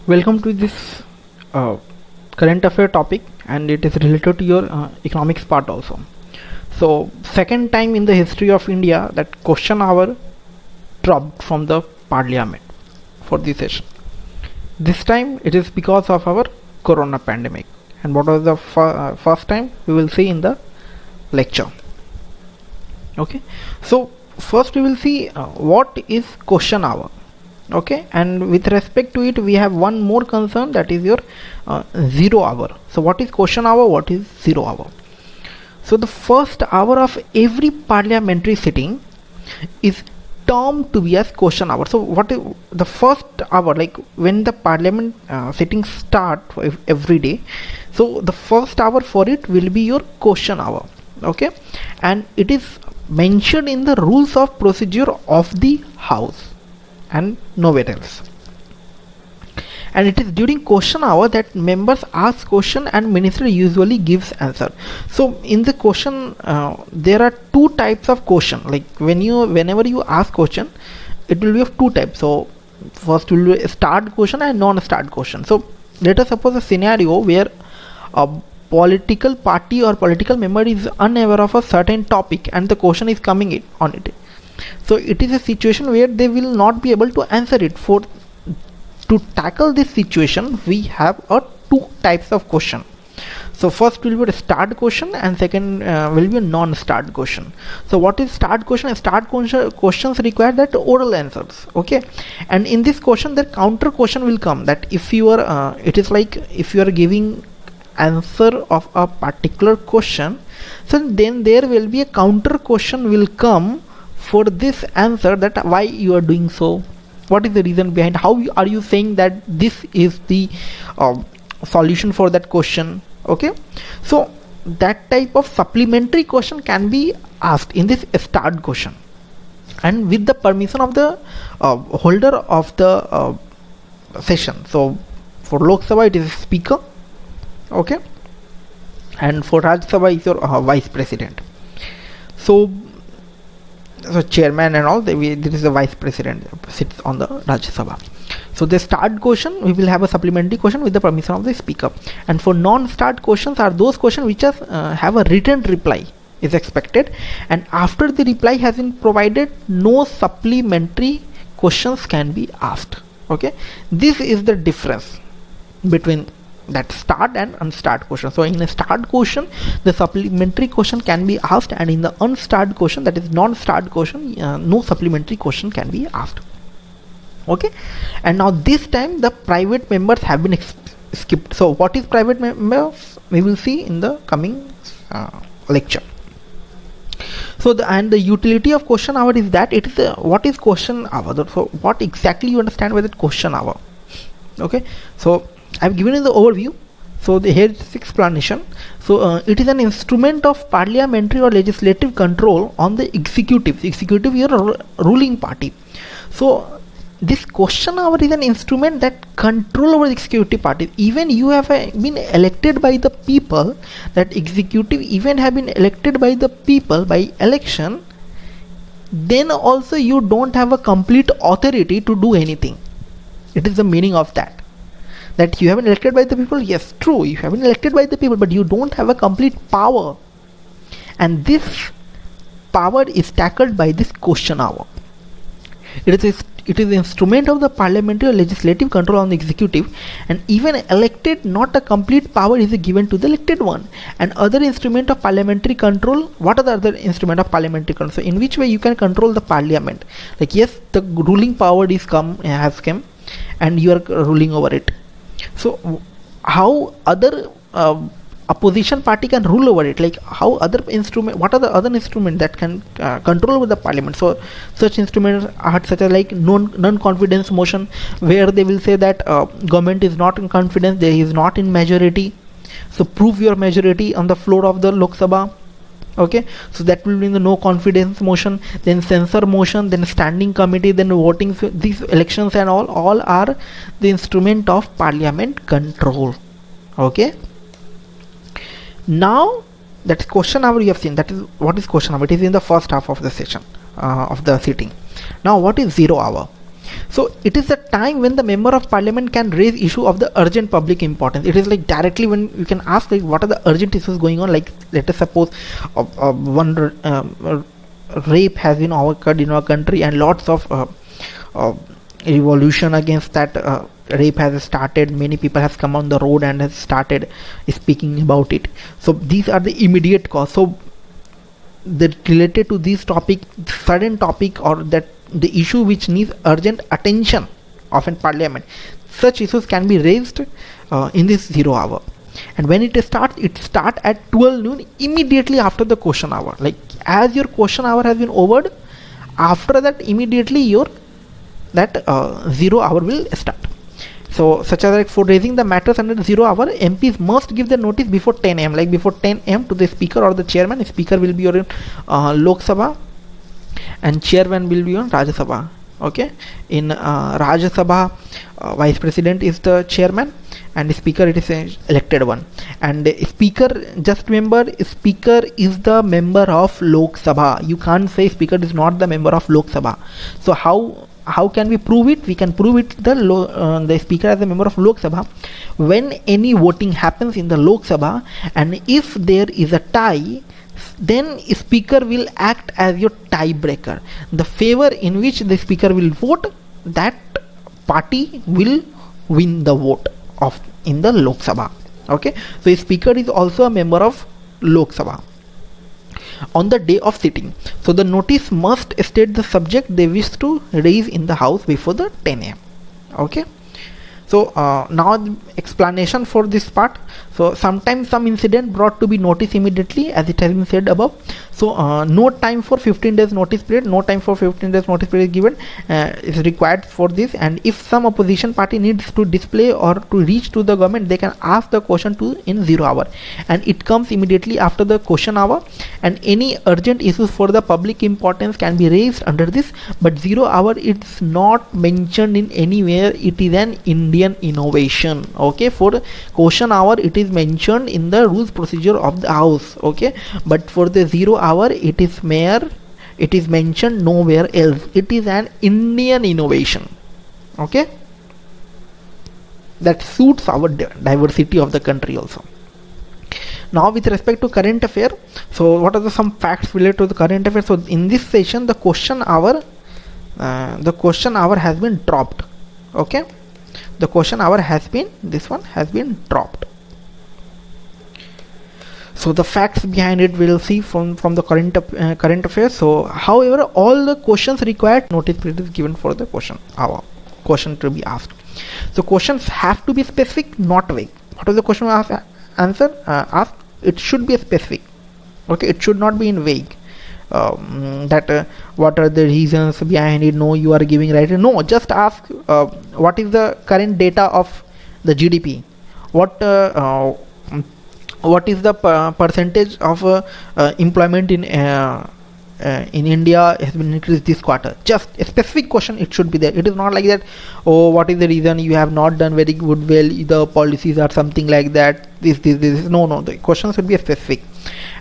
Welcome to this current affair topic, and it is related to your economics part also. So second time in the history of India that question hour dropped from the parliament for this session. This time it is because of our Corona pandemic. And what was the first time, we will see in the lecture. Okay, so first we will see what is question hour. Okay, and with respect to it we have one more concern, that is your 0 hour. So what is question hour, what is 0 hour? So the first hour of every parliamentary sitting is termed to be as question hour. So what is the first hour, like when the parliament sitting start every day, so the first hour for it will be your question hour. Okay, and it is mentioned in the rules of procedure of the house and nowhere else. And it is during question hour that members ask question and minister usually gives answer. So in the question there are two types of question. Like whenever you ask question, it will be of two types. So first will be a start question and non-start question. So let us suppose a scenario where a political party or political member is unaware of a certain topic and the question is coming on it. So it is a situation where they will not be able to answer it. To tackle this situation, we have two types of question. So first will be a start question and second will be a non-start question. So what is start question? Start questions require that oral answers. Okay, and in this question the counter question will come, that if you are it is like if you are giving answer of a particular question, so then there will be a counter question will come for this answer, that why you are doing so, what is the reason behind, how are you saying that this is the solution for that question. Okay, so that type of supplementary question can be asked in this start question, and with the permission of the holder of the session. So for Lok Sabha it is speaker, okay, and for Rajya Sabha is your vice president. So chairman and all, there is a vice president sits on the Rajya Sabha. So the start question, we will have a supplementary question with the permission of the speaker. And for non-start questions are those questions which have a written reply is expected, and after the reply has been provided, no supplementary questions can be asked. Okay, this is the difference between that start and unstart question. So in a start question the supplementary question can be asked, and in the unstart question, that is non-start question, no supplementary question can be asked. Okay, and now this time the private members have been skipped. So what is private members, we will see in the coming lecture. So the utility of question hour is that it is what is question hour. So what exactly you understand by that question hour. Okay, so I've given you the overview. So here is explanation. So it is an instrument of parliamentary or legislative control on the executive. Executive is your ruling party. So this question hour is an instrument that control over the executive party. Even you have been elected by the people, that executive even have been elected by the people by election, then also you don't have a complete authority to do anything. It is the meaning of that. That you have been elected by the people, yes, true, you have been elected by the people, but you don't have a complete power, and this power is tackled by this question hour. It is the instrument of the parliamentary or legislative control on the executive, and even elected, not a complete power is given to the elected one. And other instrument of parliamentary control, what are the other instrument of parliamentary control? So in which way you can control the parliament? Like yes, the ruling power has come, and you are ruling over it. So how other opposition party can rule over it, like how other instrument, what are the other instruments that can control over the parliament? So such instruments are such as like non-confidence motion, where they will say that government is not in confidence, there is not in majority, so prove your majority on the floor of the Lok Sabha. Okay, so that will be in the no confidence motion, then censor motion, then standing committee, then voting. These elections and all are the instrument of parliament control. Okay, now that's question hour you have seen. That is what is question hour. It is in the first half of the session of the sitting. Now what is 0 hour? So it is the time when the member of parliament can raise issue of the urgent public importance. It is like directly when you can ask like what are the urgent issues going on, like let us suppose one rape has been occurred in our country and lots of revolution against that rape has started. Many people have come on the road and has started speaking about it. So these are the immediate cause. So the related to this topic, sudden topic, or that the issue which needs urgent attention of a parliament, such issues can be raised in this 0 hour. And when it start at 12 noon, immediately after the question hour. Like as your question hour has been over, after that immediately your that 0 hour will start. So such as like for raising the matters under the 0 hour, MPs must give the notice before 10 am, like before 10 am to the speaker or the chairman. Speaker will be your Lok Sabha and chairman will be on Rajya Sabha. Okay, in Rajya Sabha, vice president is the chairman and the speaker it is a elected one. And speaker, just remember, speaker is the member of Lok Sabha. You can't say speaker is not the member of Lok Sabha. So how can we prove it? We can prove it the speaker as a member of Lok Sabha when any voting happens in the Lok Sabha, and if there is a tie, then speaker will act as your tiebreaker. The favor in which the speaker will vote, that party will win the vote of in the Lok Sabha. Okay, so speaker is also a member of Lok Sabha on the day of sitting. So the notice must state the subject they wish to raise in the house before the 10 am. Okay, so now the explanation for this part. So sometimes some incident brought to be noticed immediately, as it has been said above. So no time for 15 days notice period, no time for 15 days notice period is given, is required for this. And if some opposition party needs to display or to reach to the government, they can ask the question to in 0 hour, and it comes immediately after the question hour. And any urgent issues for the public importance can be raised under this, but 0 hour it's not mentioned in anywhere. It is an Indian innovation. Okay, for question hour it is mentioned in the rules procedure of the house. Okay, but for the 0 hour it is mentioned nowhere else. It is an Indian innovation. Okay, that suits our diversity of the country also. Now with respect to current affair, so what are some facts related to the current affair? So in this session the question hour has been dropped. Okay, the question hour has been dropped. So the facts behind it we'll see from the current affairs. So however, all the questions required notice period is given for the question to be asked. So questions have to be specific, not vague. What is the question asked? It should be specific. Okay, it should not be in vague. What are the reasons behind it? No, you are giving right. No, just ask what is the current data of the GDP. What is the percentage of employment in India has been increased this quarter? Just a specific question it should be there. It is not like that, oh, what is the reason you have not done very good, well, the policies are something like that, this. No, the question should be specific.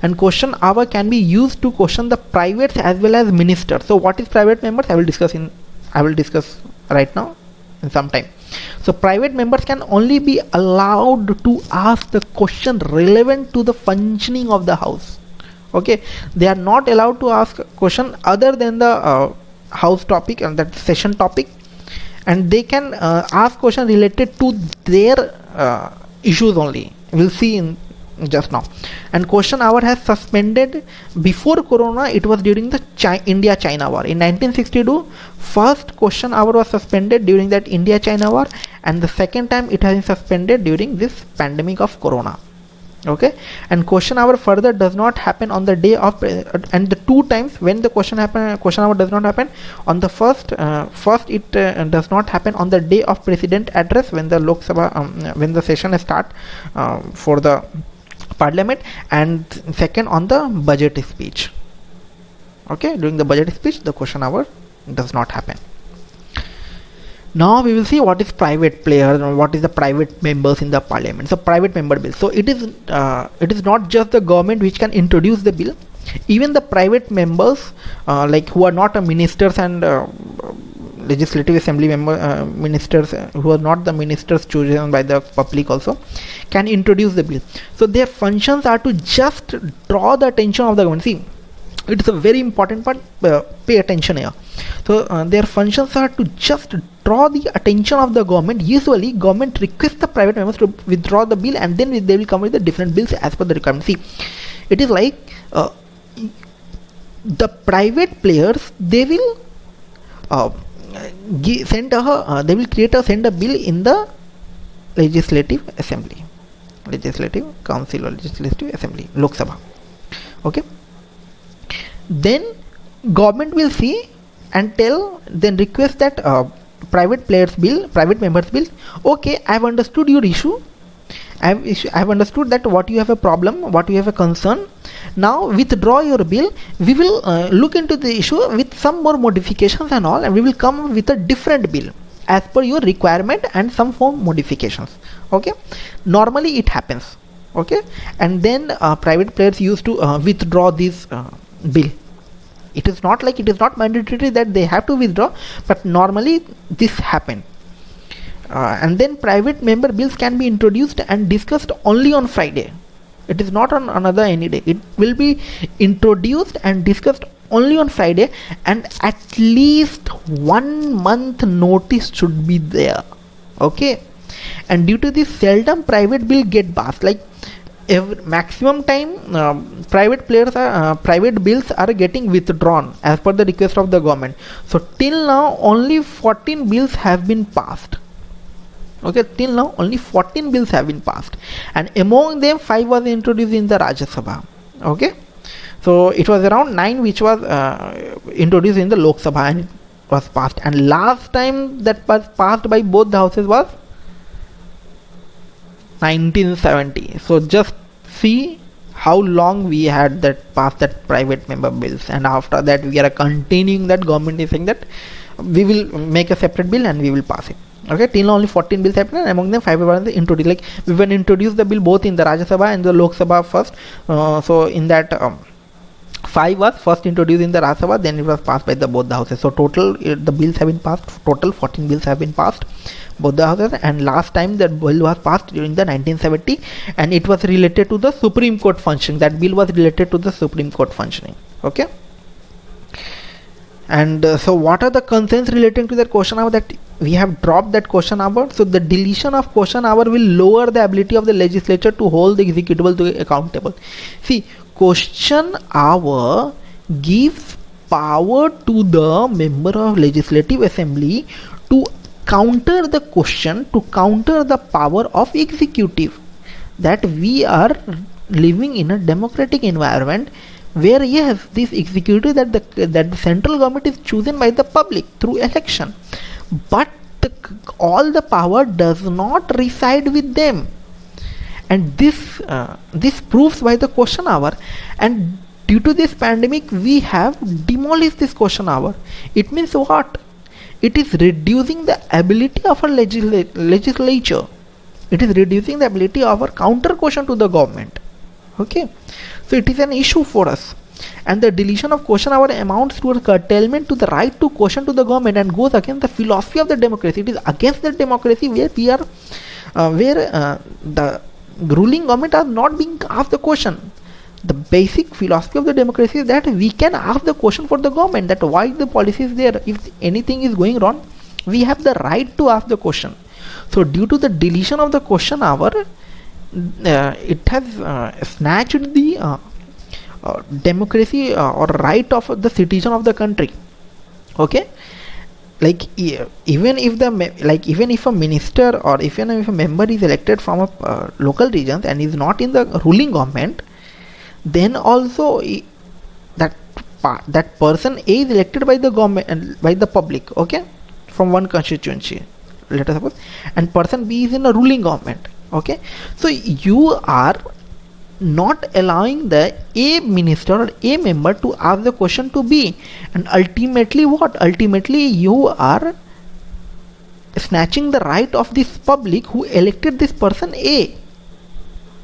And question hour can be used to question the privates as well as ministers. So what is private members? I will discuss right now in some time. So private members can only be allowed to ask the question relevant to the functioning of the house. Okay, they are not allowed to ask a question other than the house topic and that session topic, and they can ask question related to their issues only. We'll see in just now. And question hour has suspended before Corona. It was during the India-China war in 1962. First question hour was suspended during that India-China war, and the second time it has been suspended during this pandemic of Corona. Okay, and question hour further does not happen on the day of and the two times when the question hour does not happen on the first it does not happen on the day of president address when the Lok Sabha when the session start for the parliament, and second on the budget speech. Okay, during the budget speech the question hour does not happen. Now we will see what is private players and what is the private members in the parliament. So private member bill. So it is not just the government which can introduce the bill. Even the private members like who are not ministers and legislative assembly ministers who are not the ministers chosen by the public also can introduce the bill. So their functions are to just draw the attention of the government. See, it is a very important part, pay attention here. So their functions are to just draw the attention of the government. Usually government requests the private members to withdraw the bill, and then they will come with the different bills as per the requirement. See, it is like the private players, they will send a bill in the legislative assembly, legislative council or legislative assembly, Lok Sabha. Okay, then government will see and then request that private members bill. Okay, I have understood your issue. I have understood that what you have a problem, what you have a concern. Now withdraw your bill. We will look into the issue with some more modifications and all, and we will come with a different bill as per your requirement and some form modifications. Okay, normally it happens. Okay, and then private players used to withdraw this bill. It is not mandatory that they have to withdraw, but normally this happen. And then private member bills can be introduced and discussed only on Friday. It is not on another any day. It will be introduced and discussed only on Friday, and at least 1 month notice should be there. Okay, and due to this, seldom private bill get passed. Like maximum time private bills are getting withdrawn as per the request of the government. So till now only 14 bills have been passed. Okay, till now only 14 bills have been passed, and among them 5 was introduced in the Rajya Sabha. Okay, so it was around 9 which was introduced in the Lok Sabha and it was passed, and last time that was passed by both the houses was 1970. So just see how long we had that passed that private member bills, and after that we are continuing that. Government is saying that we will make a separate bill and we will pass it. Okay, till now only 14 bills happened, and among them 5 were introduced. Like we will introduce the bill both in the Rajya Sabha and the Lok Sabha first. So in that 5 was first introduced in the Rajya Sabha, then it was passed by both the houses. So total the bills have been passed. Total 14 bills have been passed, both the houses, and last time that bill was passed during the 1970, and it was related to the Supreme Court functioning. That bill was related to the Supreme Court functioning. Okay, and so what are the concerns relating to that question hour? That we have dropped that question hour. So the deletion of question hour will lower the ability of the legislature to hold the executable to accountable. See, question hour gives power to the member of legislative assembly to counter the question, to counter the power of executive. That we are living in a democratic environment where yes, this executive that the central government is chosen by the public through election, but all the power does not reside with them, and this proves by the question hour. And due to this pandemic, we have demolished this question hour. It means what? It is reducing the ability of our legislature. It is reducing the ability of our counter question to the government. Okay, so it is an issue for us, and the deletion of question hour amounts to a curtailment to the right to question to the government and goes against the philosophy of the democracy. It is against the democracy where we are the ruling government are not being asked the question. The basic philosophy of the democracy is that we can ask the question for the government, that why the policy is there. If anything is going wrong, we have the right to ask the question. So due to the deletion of the question hour, it has snatched the democracy or right of the citizen of the country. Okay, like even if a minister or even if a member is elected from a local region and is not in the ruling government, then also that person A is elected by the government and by the public, okay, from one constituency, let us suppose, and person B is in a ruling government. Okay, so you are not allowing the A minister or A member to ask the question to B, and ultimately what? Ultimately you are snatching the right of this public who elected this person A.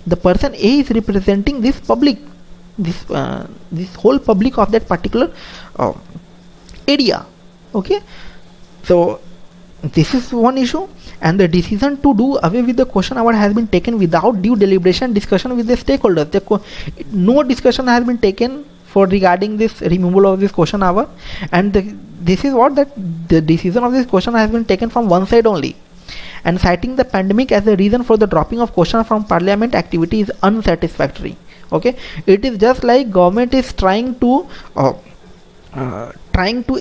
The person A is representing this public, this whole public of that particular area. Okay, So this is one issue, and the decision to do away with the question hour has been taken without due deliberation discussion with the stakeholders. No discussion has been taken for regarding this removal of this question hour, and this is what that the decision of this question has been taken from one side only, and citing the pandemic as a reason for the dropping of question from parliament activity is unsatisfactory. Okay, it is just like government is trying to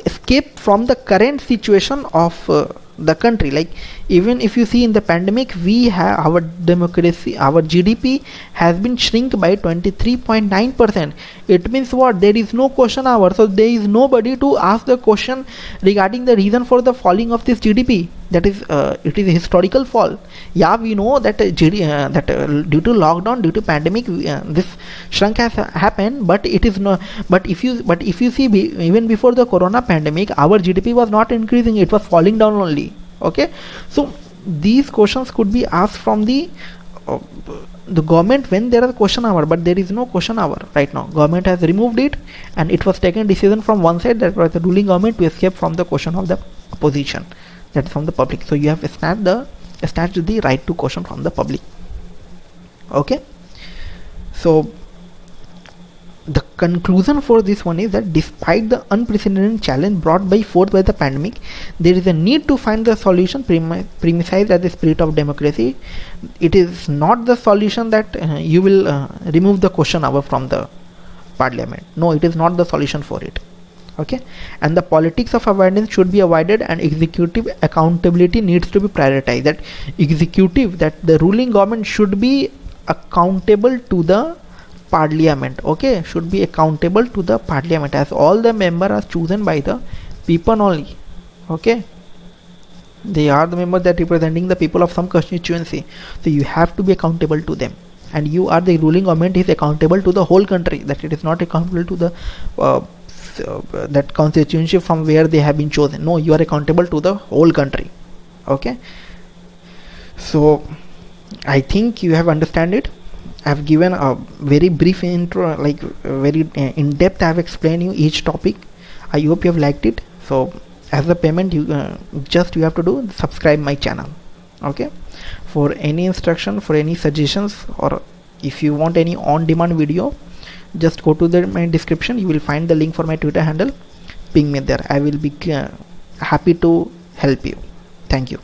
escape from the current situation of the country. Like, even if you see in the pandemic, we have our democracy, our GDP has been shrink by 23.9%. It means what? There is no question hour, so there is nobody to ask the question regarding the reason for the falling of this GDP. That is it is a historical fall. Yeah, we know that due to lockdown, due to pandemic, this shrunk has happened, but it is no. But if you see, even before the corona pandemic, our GDP was not increasing, it was falling down only. Okay, so these questions could be asked from the government when there are question hour, but there is no question hour right now. Government has removed it, and it was taken decision from one side, that was the ruling government, to escape from the question of the opposition, that is from the public. So you have snatched the right to question from the public. Okay, so the conclusion for this one is that despite the unprecedented challenge brought forth by the pandemic, there is a need to find the solution premised as the spirit of democracy. It is not the solution that you will remove the question hour from the parliament. No, it is not the solution for it. Okay, and the politics of avoidance should be avoided, and executive accountability needs to be prioritized. That the ruling government should be accountable to the parliament. Okay, should be accountable to the parliament, as all the members are chosen by the people only. Okay, they are the members that representing the people of some constituency, so you have to be accountable to them. And you are the ruling government is accountable to the whole country, that it is not accountable to the that constituency from where they have been chosen. No, you are accountable to the whole country. Okay, so I think you have understand it. I have given a very brief intro, like very in depth I have explained you each topic. I hope you have liked it. So as a payment, you have to do subscribe my channel. Okay, for any instruction, for any suggestions, or if you want any on demand video, just go to my description. You will find the link for my Twitter handle. Ping me there. I will be happy to help you. Thank you.